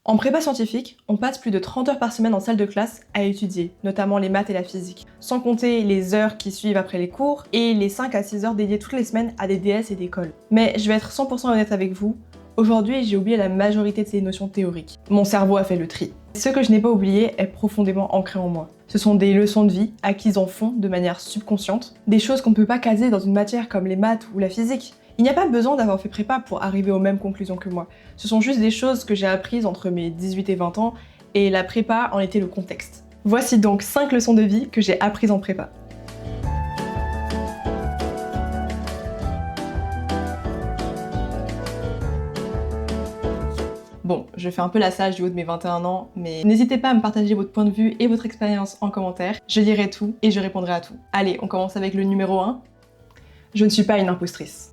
En prépa scientifique, on passe plus de 30 heures par semaine en salle de classe à étudier, notamment les maths et la physique, sans compter les heures qui suivent après les cours et les 5 à 6 heures dédiées toutes les semaines à des DS et des cols. Mais je vais être 100% honnête avec vous, aujourd'hui j'ai oublié la majorité de ces notions théoriques. Mon cerveau a fait le tri. Ce que je n'ai pas oublié est profondément ancré en moi. Ce sont des leçons de vie acquises en fond de manière subconsciente, des choses qu'on ne peut pas caser dans une matière comme les maths ou la physique. Il n'y a pas besoin d'avoir fait prépa pour arriver aux mêmes conclusions que moi. Ce sont juste des choses que j'ai apprises entre mes 18 et 20 ans, et la prépa en était le contexte. Voici donc 5 leçons de vie que j'ai apprises en prépa. Bon, je fais un peu la sage du haut de mes 21 ans, mais n'hésitez pas à me partager votre point de vue et votre expérience en commentaire. Je lirai tout et je répondrai à tout. Allez, on commence avec le numéro 1. Je ne suis pas une impostrice.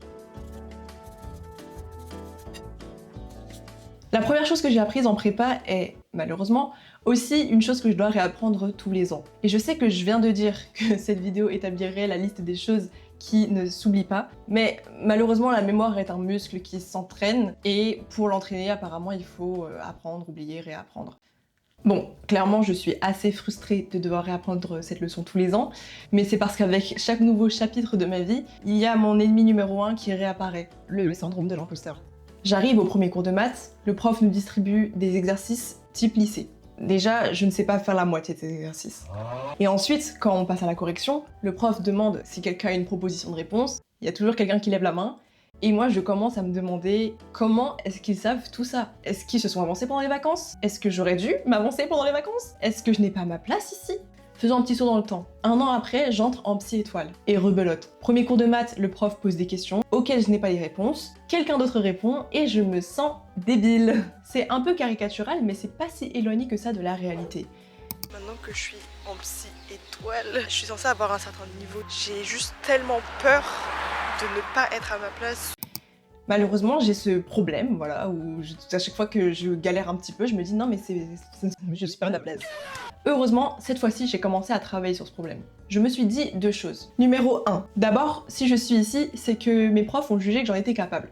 La première chose que j'ai apprise en prépa est, malheureusement, aussi une chose que je dois réapprendre tous les ans. Et je sais que je viens de dire que cette vidéo établirait la liste des choses qui ne s'oublient pas, mais malheureusement la mémoire est un muscle qui s'entraîne et pour l'entraîner apparemment il faut apprendre, oublier, réapprendre. Bon, clairement je suis assez frustrée de devoir réapprendre cette leçon tous les ans, mais c'est parce qu'avec chaque nouveau chapitre de ma vie, il y a mon ennemi numéro 1 qui réapparaît, le syndrome de l'imposteur. J'arrive au premier cours de maths, le prof nous distribue des exercices type lycée. Déjà, je ne sais pas faire la moitié de ces exercices. Et ensuite, quand on passe à la correction, le prof demande si quelqu'un a une proposition de réponse, il y a toujours quelqu'un qui lève la main, et moi je commence à me demander comment est-ce qu'ils savent tout ça? Est-ce qu'ils se sont avancés pendant les vacances? Est-ce que j'aurais dû m'avancer pendant les vacances? Est-ce que je n'ai pas ma place ici? Faisons un petit saut dans le temps. 1 an après, j'entre en psy étoile. Et rebelote. Premier cours de maths, le prof pose des questions auxquelles je n'ai pas les réponses. Quelqu'un d'autre répond et je me sens débile. C'est un peu caricatural, mais c'est pas si éloigné que ça de la réalité. Maintenant que je suis en psy étoile, je suis censée avoir un certain niveau. J'ai juste tellement peur de ne pas être à ma place. Malheureusement, j'ai ce problème, voilà, où à chaque fois que je galère un petit peu, je me dis non mais je suis pas à ma place. Heureusement, cette fois-ci, j'ai commencé à travailler sur ce problème. Je me suis dit 2 choses. Numéro 1. D'abord, si je suis ici, c'est que mes profs ont jugé que j'en étais capable.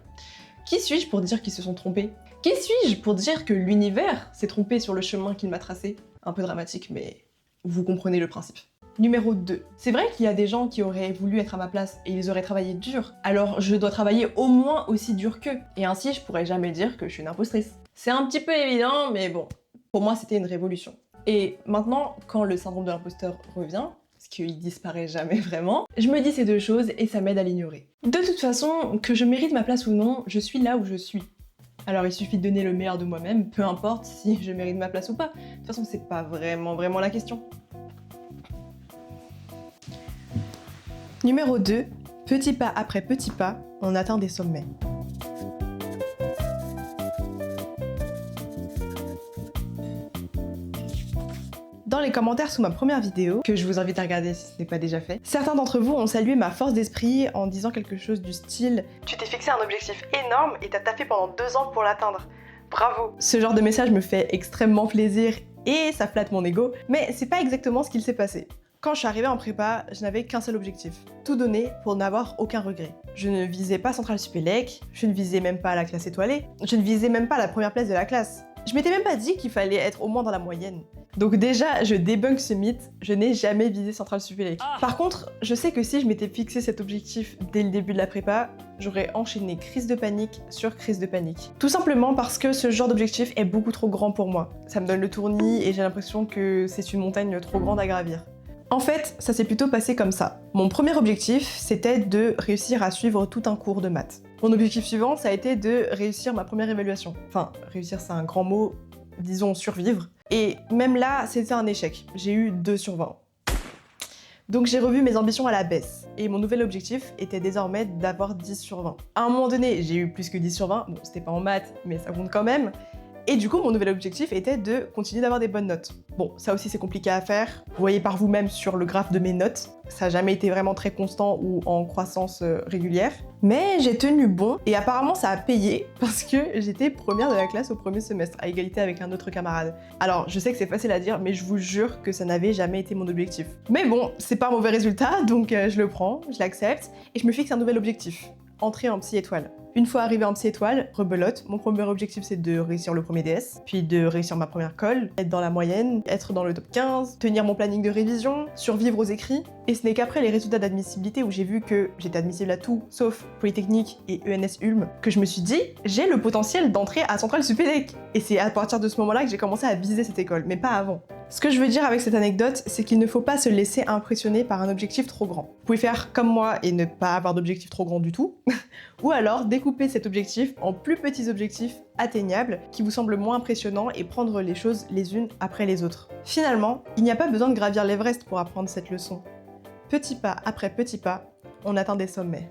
Qui suis-je pour dire qu'ils se sont trompés? Qui suis-je pour dire que l'univers s'est trompé sur le chemin qu'il m'a tracé? Un peu dramatique, mais vous comprenez le principe. Numéro 2. C'est vrai qu'il y a des gens qui auraient voulu être à ma place et ils auraient travaillé dur, alors je dois travailler au moins aussi dur qu'eux. Et ainsi, je pourrais jamais dire que je suis une impostrice. C'est un petit peu évident, mais bon, pour moi c'était une révolution. Et maintenant, quand le syndrome de l'imposteur revient, parce qu'il disparaît jamais vraiment, je me dis ces 2 choses et ça m'aide à l'ignorer. De toute façon, que je mérite ma place ou non, je suis là où je suis. Alors il suffit de donner le meilleur de moi-même, peu importe si je mérite ma place ou pas. De toute façon, c'est pas vraiment la question. Numéro 2, petit pas après petit pas, on atteint des sommets. Dans les commentaires sous ma première vidéo, que je vous invite à regarder si ce n'est pas déjà fait, certains d'entre vous ont salué ma force d'esprit en disant quelque chose du style « Tu t'es fixé un objectif énorme et t'as taffé pendant 2 ans pour l'atteindre. Bravo !» Ce genre de message me fait extrêmement plaisir et ça flatte mon ego, mais c'est pas exactement ce qu'il s'est passé. Quand je suis arrivée en prépa, je n'avais qu'un seul objectif, tout donner pour n'avoir aucun regret. Je ne visais pas Centrale Supélec, je ne visais même pas la classe étoilée, je ne visais même pas la première place de la classe. Je m'étais même pas dit qu'il fallait être au moins dans la moyenne. Donc déjà, je débunk ce mythe, je n'ai jamais visé Centrale Supélec. Par contre, je sais que si je m'étais fixé cet objectif dès le début de la prépa, j'aurais enchaîné crise de panique sur crise de panique. Tout simplement parce que ce genre d'objectif est beaucoup trop grand pour moi. Ça me donne le tournis et j'ai l'impression que c'est une montagne trop grande à gravir. En fait, ça s'est plutôt passé comme ça. Mon premier objectif, c'était de réussir à suivre tout un cours de maths. Mon objectif suivant, ça a été de réussir ma première évaluation. Enfin, réussir c'est un grand mot, disons survivre. Et même là, c'était un échec. J'ai eu 2 sur 20. Donc j'ai revu mes ambitions à la baisse. Et mon nouvel objectif était désormais d'avoir 10 sur 20. À un moment donné, j'ai eu plus que 10 sur 20. Bon, c'était pas en maths, mais ça compte quand même. Et du coup, mon nouvel objectif était de continuer d'avoir des bonnes notes. Bon, ça aussi c'est compliqué à faire. Vous voyez par vous-même sur le graphe de mes notes. Ça n'a jamais été vraiment très constant ou en croissance régulière. Mais j'ai tenu bon et apparemment ça a payé parce que j'étais première de la classe au premier semestre, à égalité avec un autre camarade. Alors, je sais que c'est facile à dire, mais je vous jure que ça n'avait jamais été mon objectif. Mais bon, c'est pas un mauvais résultat, donc je le prends, je l'accepte et je me fixe un nouvel objectif. Entrer en psy étoile. Une fois arrivé en psy étoile, rebelote, mon premier objectif c'est de réussir le premier DS, puis de réussir ma première colle, être dans la moyenne, être dans le top 15, tenir mon planning de révision, survivre aux écrits. Et ce n'est qu'après les résultats d'admissibilité où j'ai vu que j'étais admissible à tout, sauf Polytechnique et ENS Ulm, que je me suis dit, j'ai le potentiel d'entrer à Centrale Supélec. Et c'est à partir de ce moment-là que j'ai commencé à viser cette école, mais pas avant. Ce que je veux dire avec cette anecdote, c'est qu'il ne faut pas se laisser impressionner par un objectif trop grand. Vous pouvez faire comme moi et ne pas avoir d'objectif trop grand du tout, ou alors découper cet objectif en plus petits objectifs atteignables qui vous semblent moins impressionnants et prendre les choses les unes après les autres. Finalement, il n'y a pas besoin de gravir l'Everest pour apprendre cette leçon. Petit pas après petit pas, on atteint des sommets.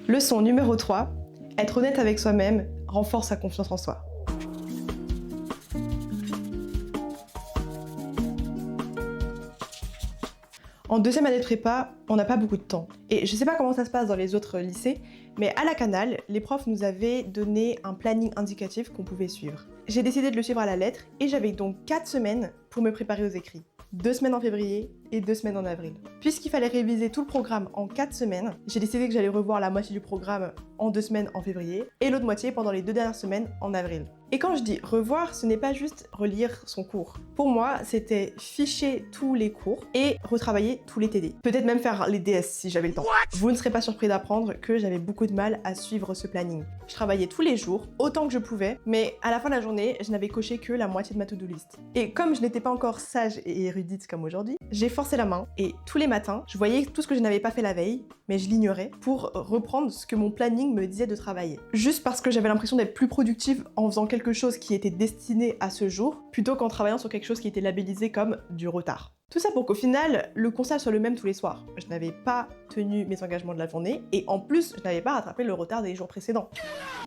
Leçon numéro 3, être honnête avec soi-même renforce sa confiance en soi. En deuxième année de prépa, on n'a pas beaucoup de temps. Et je sais pas comment ça se passe dans les autres lycées, mais à la Canale, les profs nous avaient donné un planning indicatif qu'on pouvait suivre. J'ai décidé de le suivre à la lettre et j'avais donc 4 semaines pour me préparer aux écrits. 2 semaines en février et 2 semaines en avril. Puisqu'il fallait réviser tout le programme en 4 semaines, j'ai décidé que j'allais revoir la moitié du programme en 2 semaines en février et l'autre moitié pendant les 2 dernières semaines en avril. Et quand je dis revoir, ce n'est pas juste relire son cours. Pour moi, c'était ficher tous les cours et retravailler tous les TD. Peut-être même faire les DS si j'avais le temps. Vous ne serez pas surpris d'apprendre que j'avais beaucoup de mal à suivre ce planning. Je travaillais tous les jours, autant que je pouvais, mais à la fin de la journée, je n'avais coché que la moitié de ma to-do list. Et comme je n'étais pas encore sage et érudite comme aujourd'hui, j'ai forcé la main et tous les matins, je voyais tout ce que je n'avais pas fait la veille, mais je l'ignorais pour reprendre ce que mon planning me disait de travailler. Juste parce que j'avais l'impression d'être plus productive en faisant quelque chose qui était destiné à ce jour, plutôt qu'en travaillant sur quelque chose qui était labellisé comme du retard. Tout ça pour qu'au final, le constat soit le même tous les soirs. Je n'avais pas tenu mes engagements de la journée et en plus, je n'avais pas rattrapé le retard des jours précédents.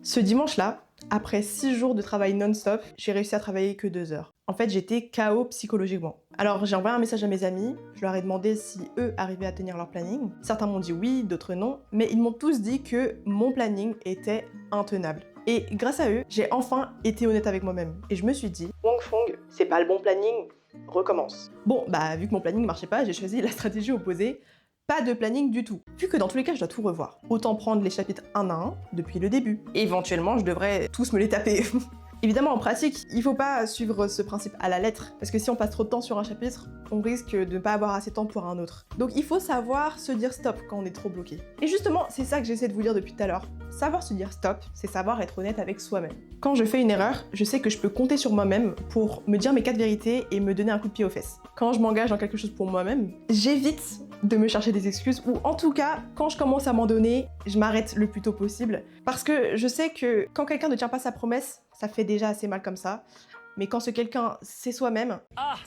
Ce dimanche-là, après 6 jours de travail non-stop, j'ai réussi à travailler que 2 heures. En fait, j'étais KO psychologiquement. Alors j'ai envoyé un message à mes amis, je leur ai demandé si eux arrivaient à tenir leur planning. Certains m'ont dit oui, d'autres non, mais ils m'ont tous dit que mon planning était intenable. Et grâce à eux, j'ai enfin été honnête avec moi-même. Et je me suis dit, Wang Fong, c'est pas le bon planning, recommence. Bon, bah vu que mon planning marchait pas, j'ai choisi la stratégie opposée, pas de planning du tout. Vu que dans tous les cas, je dois tout revoir. Autant prendre les chapitres un à un depuis le début. Et éventuellement, je devrais tous me les taper. Évidemment, en pratique, il faut pas suivre ce principe à la lettre, parce que si on passe trop de temps sur un chapitre, on risque de ne pas avoir assez de temps pour un autre. Donc il faut savoir se dire stop quand on est trop bloqué. Et justement, c'est ça que j'essaie de vous dire depuis tout à l'heure. Savoir se dire stop, c'est savoir être honnête avec soi-même. Quand je fais une erreur, je sais que je peux compter sur moi-même pour me dire mes 4 vérités et me donner un coup de pied aux fesses. Quand je m'engage dans quelque chose pour moi-même, j'évite de me chercher des excuses, ou en tout cas, quand je commence à m'en donner, je m'arrête le plus tôt possible. Parce que je sais que quand quelqu'un ne tient pas sa promesse, ça fait déjà assez mal comme ça. Mais quand ce quelqu'un, c'est soi-même,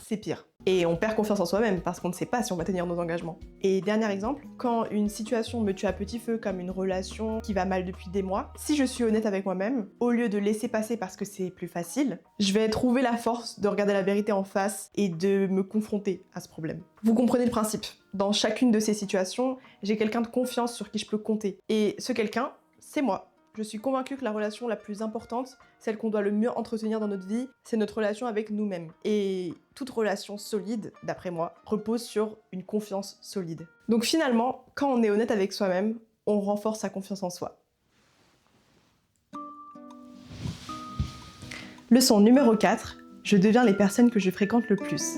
c'est pire. Et on perd confiance en soi-même parce qu'on ne sait pas si on va tenir nos engagements. Et dernier exemple, quand une situation me tue à petit feu comme une relation qui va mal depuis des mois, si je suis honnête avec moi-même, au lieu de laisser passer parce que c'est plus facile, je vais trouver la force de regarder la vérité en face et de me confronter à ce problème. Vous comprenez le principe. Dans chacune de ces situations, j'ai quelqu'un de confiance sur qui je peux compter. Et ce quelqu'un, c'est moi. Je suis convaincue que la relation la plus importante, celle qu'on doit le mieux entretenir dans notre vie, c'est notre relation avec nous-mêmes. Et toute relation solide, d'après moi, repose sur une confiance solide. Donc finalement, quand on est honnête avec soi-même, on renforce sa confiance en soi. Leçon numéro 4, je deviens les personnes que je fréquente le plus.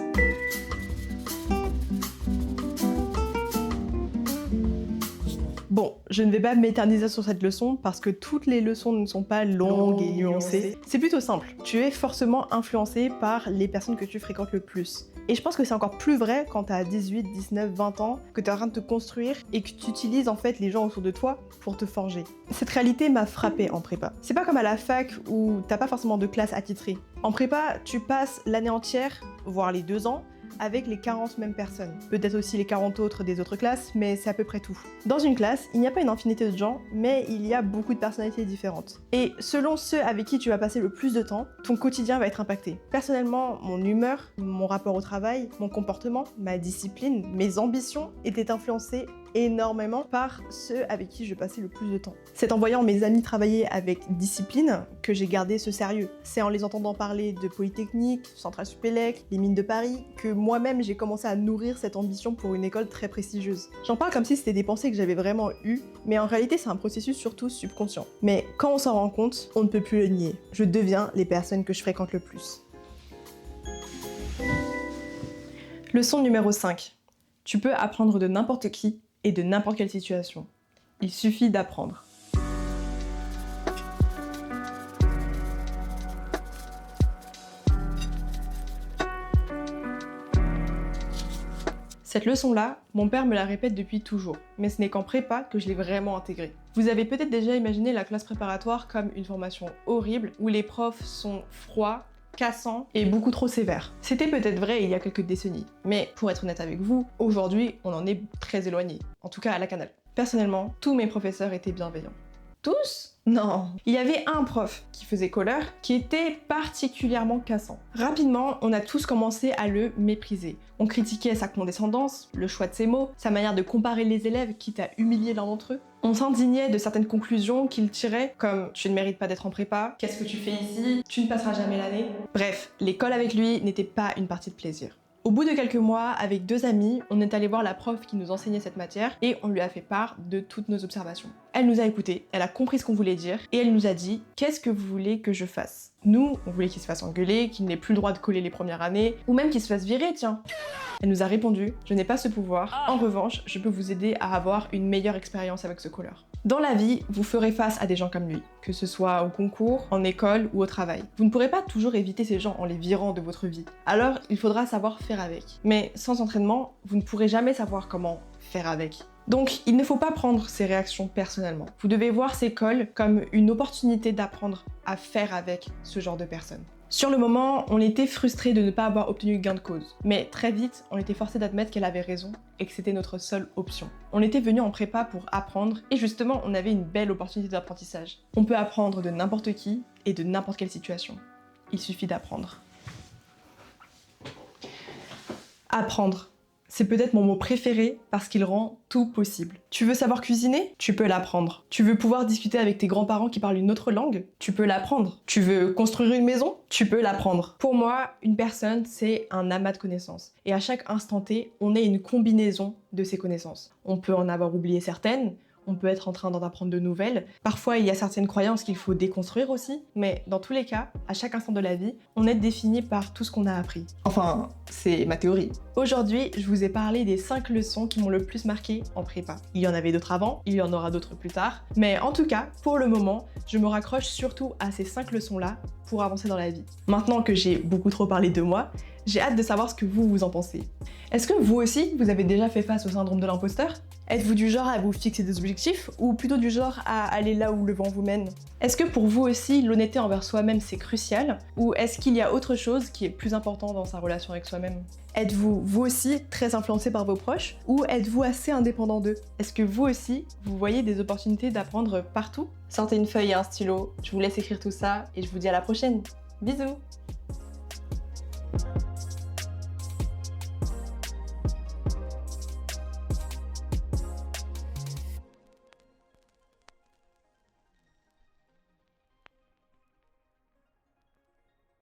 Bon, je ne vais pas m'éterniser sur cette leçon parce que toutes les leçons ne sont pas longues et nuancées. C'est plutôt simple. Tu es forcément influencé par les personnes que tu fréquentes le plus. Et je pense que c'est encore plus vrai quand t'as 18, 19, 20 ans, que t'es en train de te construire et que tu utilises en fait les gens autour de toi pour te forger. Cette réalité m'a frappée en prépa. C'est pas comme à la fac où t'as pas forcément de classe attitrée. En prépa, tu passes l'année entière, voire les 2 ans, avec les 40 mêmes personnes. Peut-être aussi les 40 autres des autres classes, mais c'est à peu près tout. Dans une classe, il n'y a pas une infinité de gens, mais il y a beaucoup de personnalités différentes. Et selon ceux avec qui tu vas passer le plus de temps, ton quotidien va être impacté. Personnellement, mon humeur, mon rapport au travail, mon comportement, ma discipline, mes ambitions étaient influencés énormément par ceux avec qui je passais le plus de temps. C'est en voyant mes amis travailler avec discipline que j'ai gardé ce sérieux. C'est en les entendant parler de Polytechnique, Centrale Supélec, les mines de Paris, que moi-même j'ai commencé à nourrir cette ambition pour une école très prestigieuse. J'en parle comme si c'était des pensées que j'avais vraiment eues, mais en réalité c'est un processus surtout subconscient. Mais quand on s'en rend compte, on ne peut plus le nier. Je deviens les personnes que je fréquente le plus. Leçon numéro 5. Tu peux apprendre de n'importe qui et de n'importe quelle situation. Il suffit d'apprendre. Cette leçon-là, mon père me la répète depuis toujours, mais ce n'est qu'en prépa que je l'ai vraiment intégrée. Vous avez peut-être déjà imaginé la classe préparatoire comme une formation horrible où les profs sont froids, cassant et beaucoup trop sévère. C'était peut-être vrai il y a quelques décennies, mais pour être honnête avec vous, aujourd'hui on en est très éloigné, en tout cas à la Canal. Personnellement, tous mes professeurs étaient bienveillants. Tous ? Non. Il y avait un prof qui faisait colleur qui était particulièrement cassant. Rapidement, on a tous commencé à le mépriser. On critiquait sa condescendance, le choix de ses mots, sa manière de comparer les élèves quitte à humilier l'un d'entre eux. On s'indignait de certaines conclusions qu'il tirait, comme « tu ne mérites pas d'être en prépa »,« qu'est-ce que tu fais ici »,« tu ne passeras jamais l'année ». Bref, l'école avec lui n'était pas une partie de plaisir. Au bout de quelques mois, avec 2 amis, on est allé voir la prof qui nous enseignait cette matière et on lui a fait part de toutes nos observations. Elle nous a écoutés, elle a compris ce qu'on voulait dire et elle nous a dit « Qu'est-ce que vous voulez que je fasse ?» Nous, on voulait qu'il se fasse engueuler, qu'il n'ait plus le droit de coller les premières années, ou même qu'il se fasse virer, tiens. Elle nous a répondu « Je n'ai pas ce pouvoir, en revanche, je peux vous aider à avoir une meilleure expérience avec ce colleur. » Dans la vie, vous ferez face à des gens comme lui, que ce soit au concours, en école ou au travail. Vous ne pourrez pas toujours éviter ces gens en les virant de votre vie. Alors, il faudra savoir faire avec. Mais sans entraînement, vous ne pourrez jamais savoir comment faire avec. Donc, il ne faut pas prendre ces réactions personnellement. Vous devez voir ces calls comme une opportunité d'apprendre à faire avec ce genre de personnes. Sur le moment, on était frustrés de ne pas avoir obtenu gain de cause. Mais très vite, on était forcé d'admettre qu'elle avait raison et que c'était notre seule option. On était venu en prépa pour apprendre et justement, on avait une belle opportunité d'apprentissage. On peut apprendre de n'importe qui et de n'importe quelle situation. Il suffit d'apprendre. Apprendre. C'est peut-être mon mot préféré parce qu'il rend tout possible. Tu veux savoir cuisiner ? Tu peux l'apprendre. Tu veux pouvoir discuter avec tes grands-parents qui parlent une autre langue ? Tu peux l'apprendre. Tu veux construire une maison ? Tu peux l'apprendre. Pour moi, une personne, c'est un amas de connaissances. Et à chaque instant T, on est une combinaison de ces connaissances. On peut en avoir oublié certaines, on peut être en train d'en apprendre de nouvelles. Parfois, il y a certaines croyances qu'il faut déconstruire aussi, mais dans tous les cas, à chaque instant de la vie, on est défini par tout ce qu'on a appris. Enfin, c'est ma théorie. Aujourd'hui, je vous ai parlé des 5 leçons qui m'ont le plus marqué en prépa. Il y en avait d'autres avant, il y en aura d'autres plus tard, mais en tout cas, pour le moment, je me raccroche surtout à ces 5 leçons-là pour avancer dans la vie. Maintenant que j'ai beaucoup trop parlé de moi, j'ai hâte de savoir ce que vous en pensez. Est-ce que vous aussi, vous avez déjà fait face au syndrome de l'imposteur ? Êtes-vous du genre à vous fixer des objectifs ou plutôt du genre à aller là où le vent vous mène ? Est-ce que pour vous aussi, l'honnêteté envers soi-même c'est crucial ? Ou est-ce qu'il y a autre chose qui est plus important dans sa relation avec soi-même ? Êtes-vous, vous aussi, très influencé par vos proches ? Ou êtes-vous assez indépendant d'eux ? Est-ce que vous aussi, vous voyez des opportunités d'apprendre partout ? Sortez une feuille et un stylo, je vous laisse écrire tout ça et je vous dis à la prochaine. Bisous !